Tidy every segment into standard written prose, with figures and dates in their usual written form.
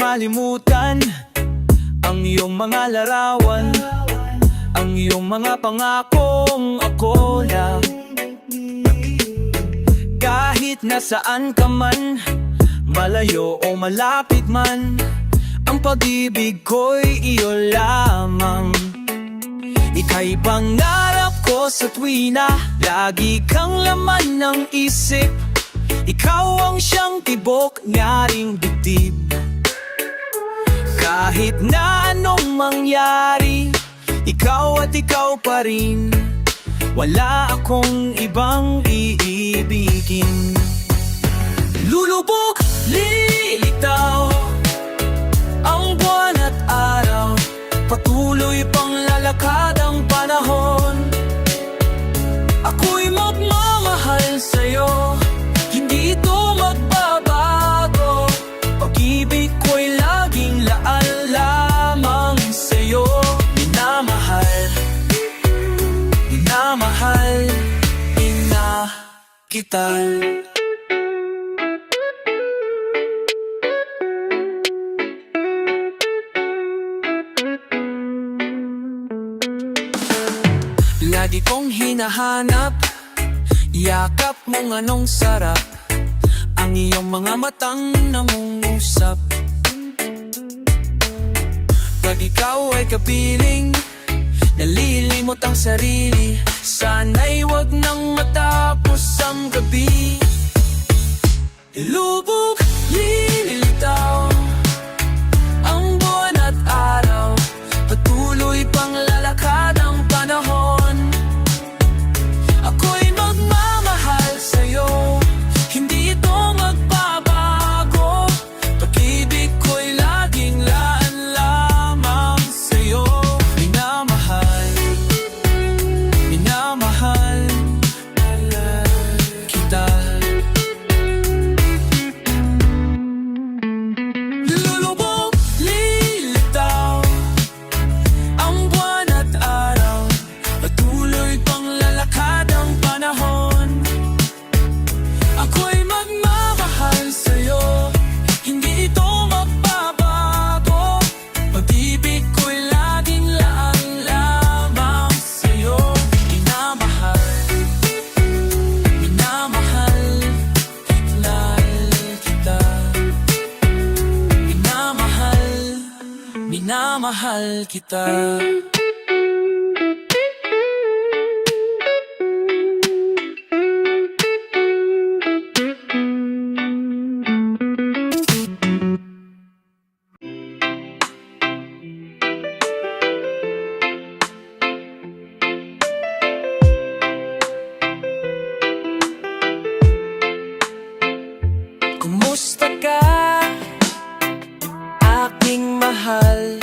malimutan ang iyong mga larawan, ang iyong mga pangakong ako lang. Kahit nasaan ka man, malayo o malapit man, ang pag-ibig ko'y iyo lamang. Ika'y pangarap ko sa tuwina, lagi kang laman ng isip. Ikaw ang siyang tibok nyaring dibdib. Kahit na anong mangyari, ikaw at ikaw pa rin. Wala akong ibang iibigin. Lulubog, lilitaw ang buwan at araw, patuloy pang lalakad ang panahon. Ako'y magmamahal sa'yo, hindi ito magbabago. Pag-ibig ko'y laging laan lamang sa'yo. Minamahal, minamahal, kita. Lagi kong hinahanap, yakap mong anong sarap, ang iyong mga matang nangungusap. Pag ikaw ay kapiling, nalilimot ang sarili. Sana'y wag nang matapos ang gabi. Lubog, lilitaw ang buwan at araw, patuloy pang lalakad ang panahon. Ako'y magmamahal sa'yo, hindi ito magbabago. Pag-ibig ko'y laging laan lamang sa'yo. Minamahal, minamahal kita. Lulubog, lilitaw ang buwan at araw, patuloy pang lalakad ang panahon. Ako'y magmamahal sa'yo, hindi ito magbabago. Pag-ibig ko'y laging laan lamang sa'yo. Minamahal, minamahal, kita. Minamahal, minamahal kita. Kumusta ka, aking mahal?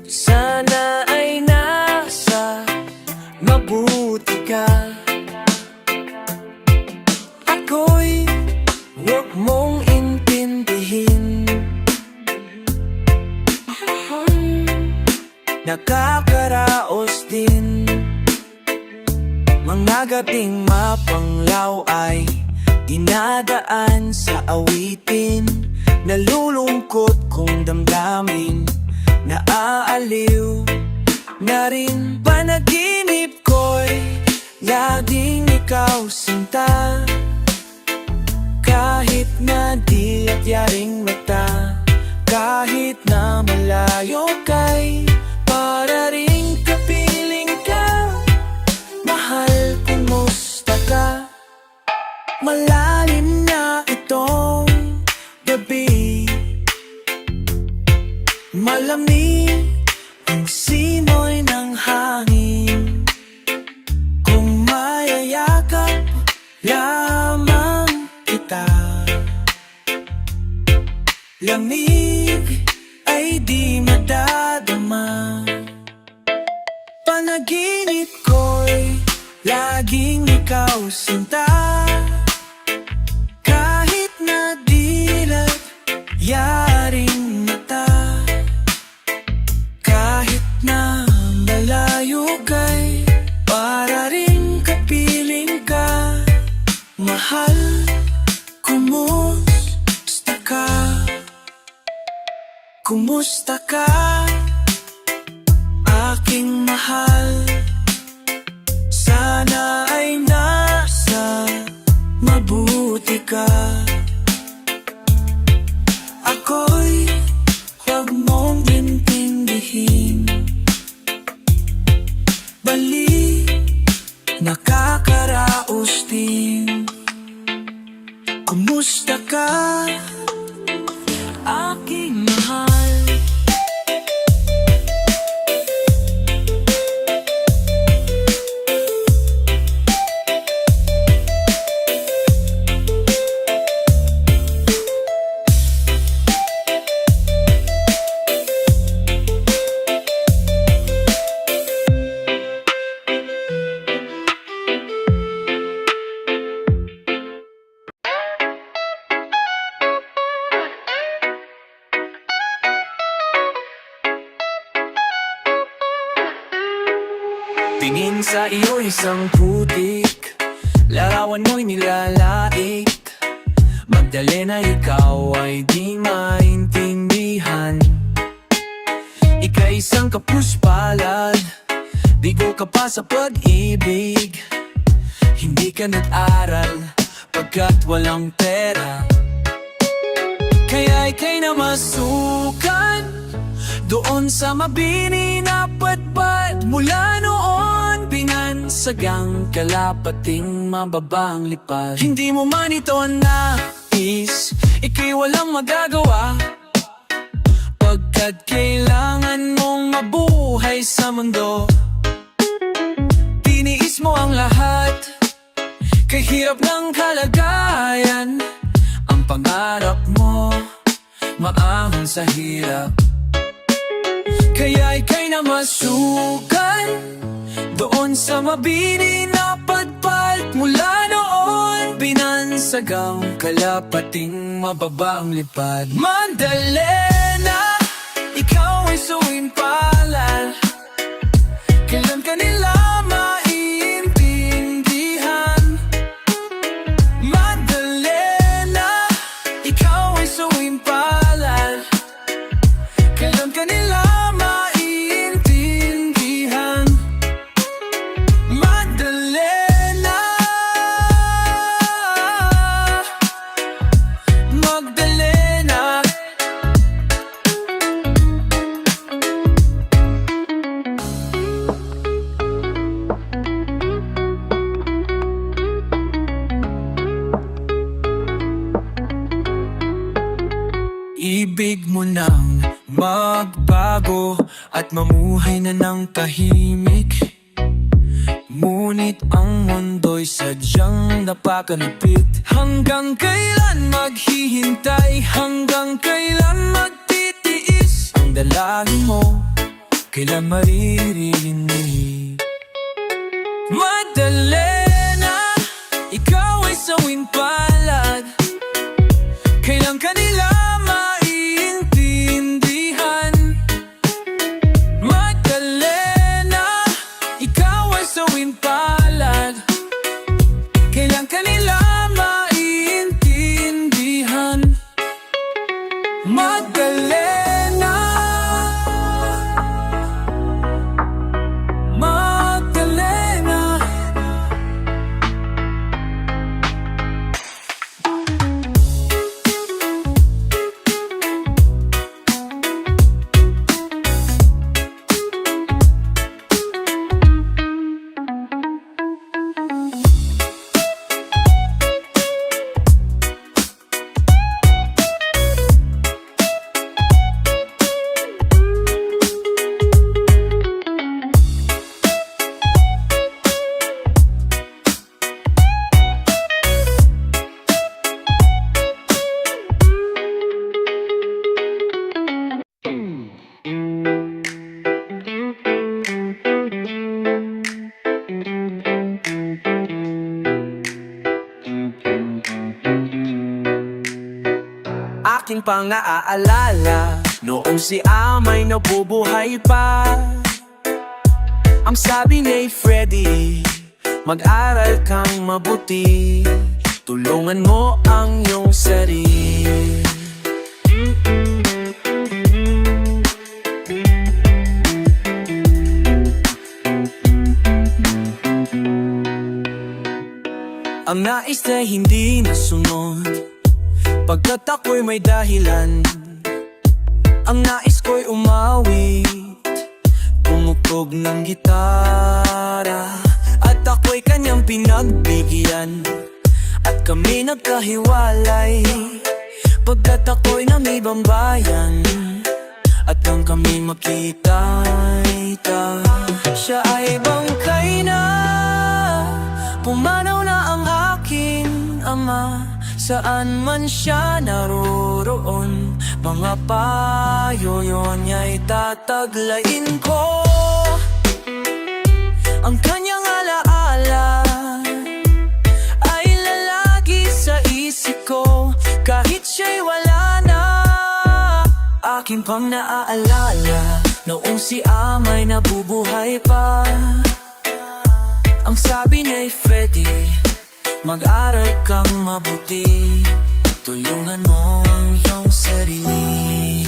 Sana ay nasa mabuti ka. Ako'y huwag mong intindihin, nakakaraos din. Mga gabing mapanglaw ay dinadaan sa awitin. Nalulungkot kong damdamin, naaaliw na rin. Panaginip ko'y laging ikaw sinta, kahit na di at yaring mata. Kahit na malayo kay para ring kapiling ka. Mahal, kumusta ka? Malalim na itong gabi, malamig ang simoy ng hangin. Kung mayayakap lamang kita, lamig ay di madadama. Panaginip ko'y laging ikaw sinta, kahit na dilat yaring mata. Kahit na malayo kay para ring kapiling ka. Mahal, kumusta ka? Kumusta ka, aking mahal? Sana ay nasa mabuti ka. Ako'y huwag mong intindihin, bali nakakaraos din. Kumusta ka, aking mahal? Tingin sa iyo isang putik, larawan mo'y nilalaik. Magdalena, ikaw ay di maintindihan. Ika'y isang kapuspalad, di ko ka pa sa pag-ibig. Hindi ka nag-aral pagkat walang pera, kaya ika'y namasukan doon sa mabini na patpat. Mula noon, binansagang kalapating mababang lipad. Hindi mo man ito nais, ika'y walang magagawa, pagkat kailangan mong mabuhay sa mundo. Tiniis mo ang lahat, kay hirap ng kalagayan. Ang pangarap mo, maahon sa hirap, kaya ika'y namasukan doon sa mabini na padpad. Mula noon, binansagang kalapating mababang lipad. Magdalena, ikaw ay suwing palad, kailan ka nila maiintindihan? Magdalena, ikaw ay suwing palad, kailan ka nila maintindihan? Magdalena, Magdalena. Ibig mo nang magbago at mamuhay na ng tahimik, ngunit ang mundo'y sadyang napakalupit. Hanggang kailan maghihintay? Hanggang kailan magtitiis? Ang dalangin mo, kailan maririnig? Magdalena, ikaw ay sawing palad, kailan ka nila maintindihan? Magdalena, ikaw ay sawing palad, kailan ka nila maintindihan? Magdalena, Magdalena. Aking pang-aalala noong si Amay nabubuhay pa. Ang sabi ni Freddy, mag-aral kang mabuti, tulungan mo ang iyong sarili. ang nais na hindi nasunod. Pagkat ako'y may dahilan, ang nais ko'y umawit, pumugtog ng gitara. At ako'y kanyang pinagbigyan, at kami nagkahiwalay. Pagkat ako'y namibang bayan, at nang kami makita-kita, siya ay bangkay na. Pumanaw na ang aking ama, saan man siya naroroon. Mga payo yun niya'y tataglayin ko. Ang kanyang alaala ay lalagi sa isip ko, kahit siya'y wala na. Aking pang naaalala noong si ama'y nabubuhay pa. Ang sabi ni Freddy, mag-aral kang mabuti, tulungan mo ang iyong sarili.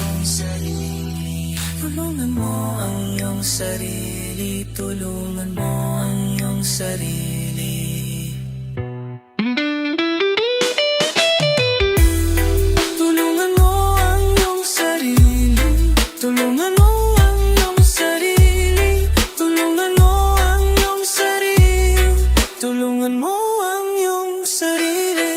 Tulungan mo ang iyong sarili, tulungan mo ang iyong sarili. Tulungan mo ang iyong sarili, tulungan mo ang iyong sarili, tulungan mo ang iyong sarili, tulungan mo ang iyong sarili.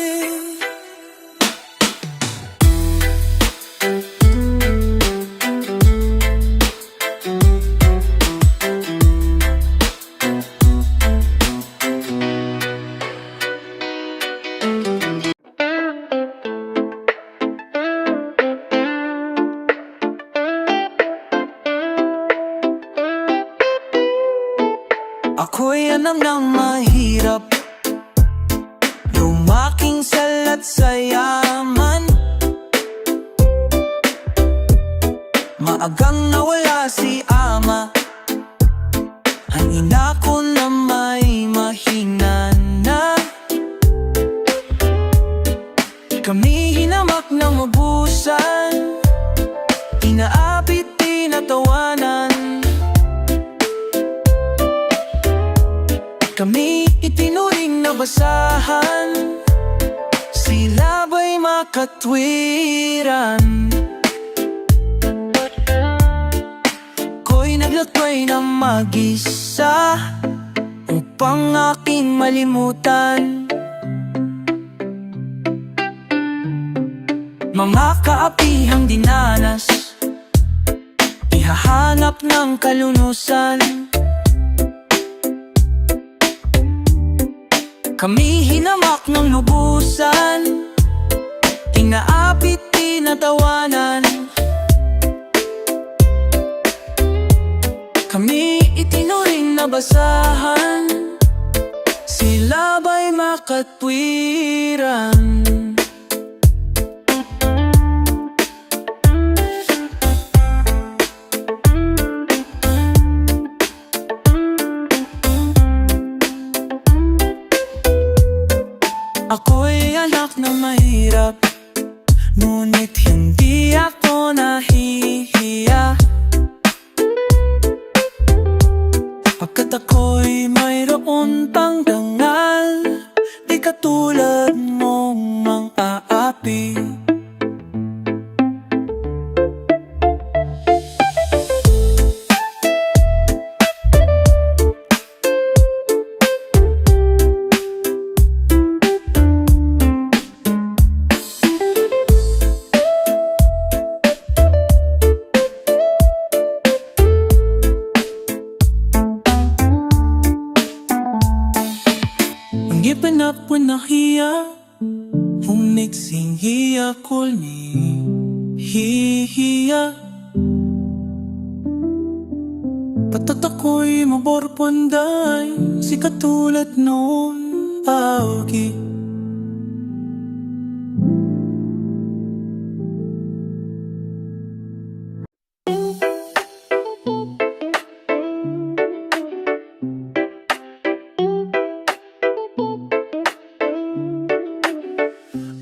Ako'y alam ng mahirap lumaking salat sa yaman. Maagang nawala si ama, ang ina ko na may mahina na. Kami hinamak ng mabusan, inaapit, tinatawanan. Kami itinuring na basahan, sila ba'y makatwiran? Ko'y naglakbay na mag-isa upang aking malimutan mga kaapihang dinanas, ihahanap ng kalunusan. Kami hinamak ng lubusan, inaapit, tinatawanan. Kami itinuring na basahan, sila ba'y makatwiran? Ako'y anak na mahirap, ngunit hindi ako nahihiya. Pagkat ako'y mayroon pang dangal, di katulad mong mang-aapi. Given up when I hear who mixing here call me here. Patat ako'y maborponday, si katulad noon pagi.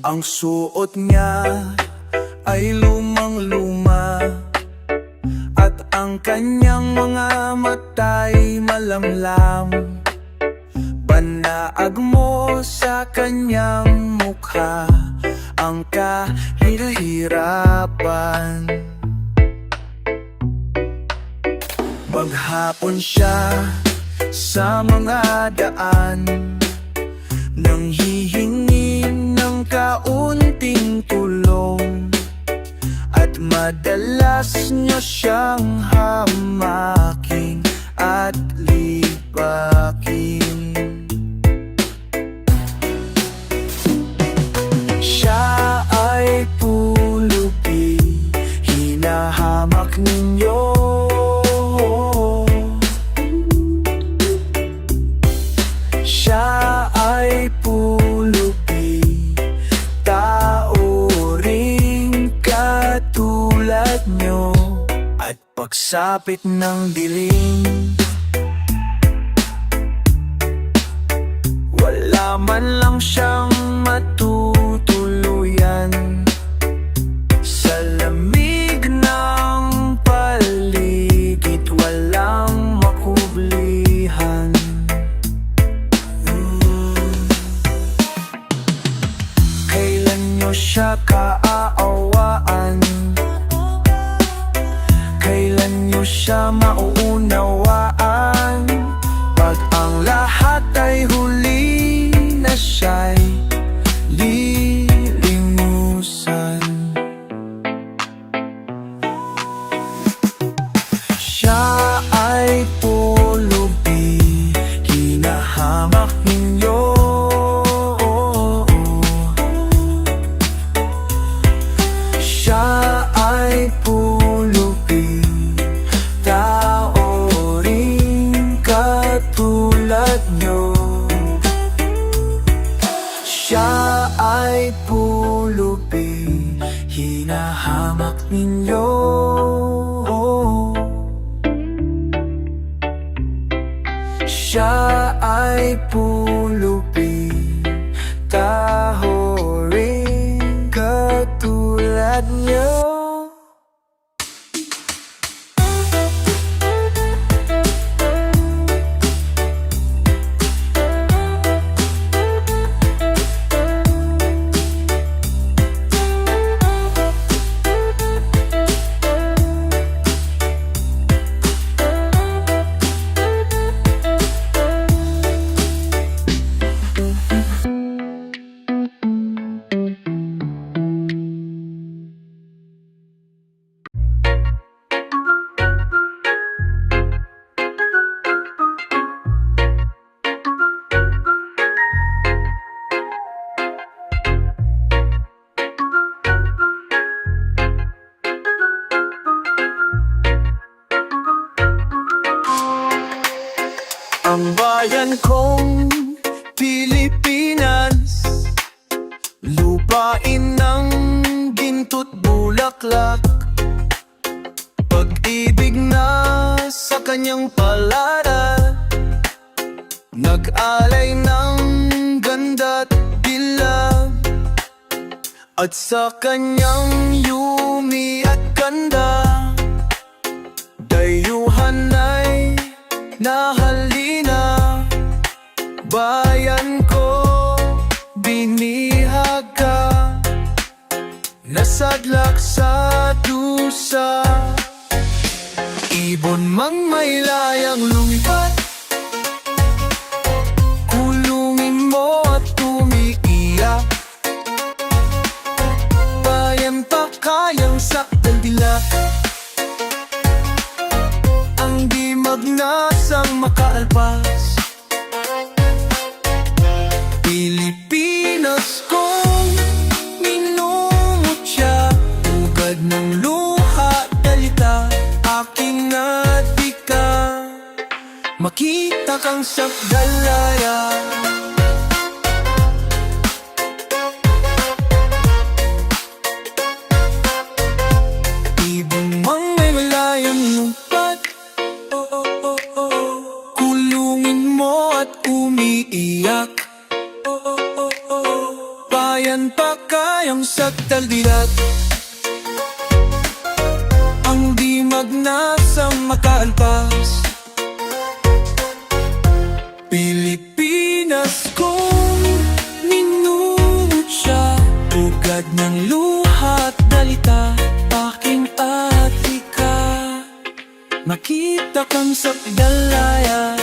Ang suot niya ay lumang-luma, at ang kanyang mga mata'y malamlam. Banal Ilaag mo sa kanyang mukha ang kahirahirapan. Maghapon siya sa mga daan, nang hihingi ng kaunting tulong, at madalas niya siyang hamakin at lipakin. Siya ay pulubi, hinahamak ninyo. Siya ay pulubi, tao ring katulad nyo. At pagsapit ng dilim, wala man lang siyang matutuluyan. Sa lamig ng paligid, walang makublihan. Kailan nyo siya kaaawaan? Kailan nyo siya mauunawaan? Pag ang lahat ay huli na siya'y lilimusan. Siya ay pulubi, hinahamak ninyo. Siya ay pulubi, tao ring katulad nyo. Siya ay pulubi, hinahamak ninyo. Siya ay pulubi, tao ring katulad nyo. Ang bayan kong Pilipinas, lupain ng ginto't bulaklak, pag-ibig na sa kanyang palada, nag-alay ng ganda't dilag, at sa kanyang yumi at ganda, dayuhan ay nahalina. Bayan ko, binihag ka, nasadlak sa dusa. Ibon mang may layang lumipat, kulungin mo at umiiyak. Bayan pa kayang sakdal dilak, ang di magnasang makaalpas. Pilipinas kong minumutya, ugad ng luha dalita, aking nadika, makita kang sakdalaya. Ibon mang may malayang lumpat, kulungin mo at umiiyak. Bayan pa kayang sakdal dilat, ang di magnasang makaalpas. Pilipinas takam sa dalaya